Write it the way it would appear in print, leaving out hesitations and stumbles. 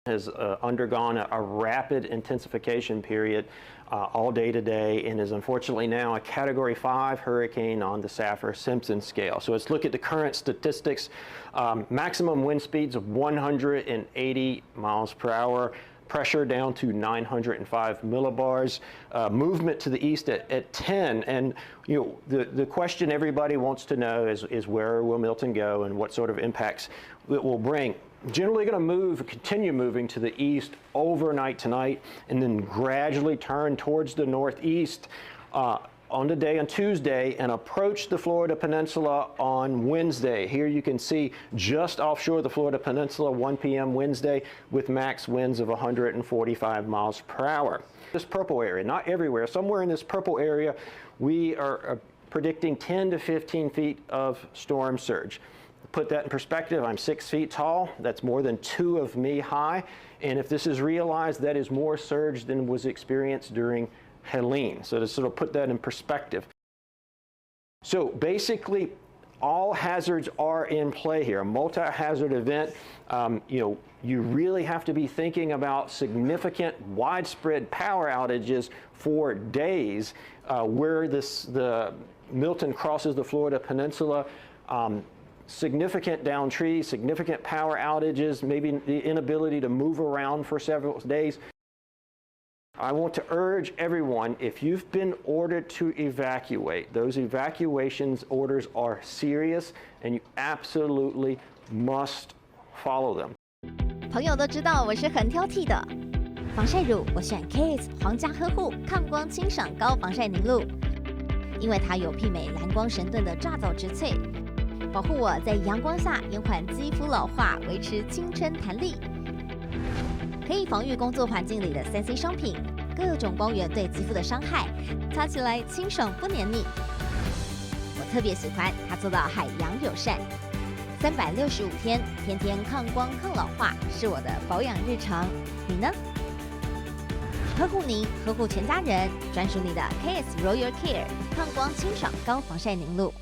has undergone a rapid intensification period all day today and is unfortunately now a Category 5 hurricane on the Saffir-Simpson scale. So let's look at the current statistics. Maximum wind speeds of 180 miles per hour. Pressure down to 905 millibars, movement to the east at 10. And the question everybody wants to know is where will Milton go and what sort of impacts it will bring. Generally going to continue moving to the east overnight tonight, and then gradually turn towards the northeast on Tuesday, and approach the Florida Peninsula on Wednesday. Here you can see just offshore the Florida Peninsula, 1 p.m. Wednesday, with max winds of 145 miles per hour. This purple area, not everywhere, somewhere in this purple area, we are predicting 10 to 15 feet of storm surge. Put that in perspective, I'm 6 feet tall. That's more than 2 of me high. And if this is realized, that is more surge than was experienced during Helene. So to sort of put that in perspective. So basically, all hazards are in play here. A multi-hazard event, you really have to be thinking about significant widespread power outages for days where the Milton crosses the Florida Peninsula. Significant down trees, significant power outages, maybe the inability to move around for several days. I want to urge everyone, if you've been ordered to evacuate, those evacuations orders are serious and you absolutely must follow them. 朋友都知道我是很挑剔的，防晒乳我选 KS 皇家呵护抗光清爽高防晒凝露，因为它有媲美蓝光神盾的乍早植萃，保护我在阳光下延缓肌肤老化，维持青春弹力。可以防御工作环境里的3C 商品，各种光源对肌肤的伤害，擦起来清爽不黏腻。我特别喜欢它做到海洋友善，365天，天天抗光抗老化，是我的保养日常。你呢？呵护您，呵护全家人，专属你的 KS Royal Care 抗光清爽高防晒凝露。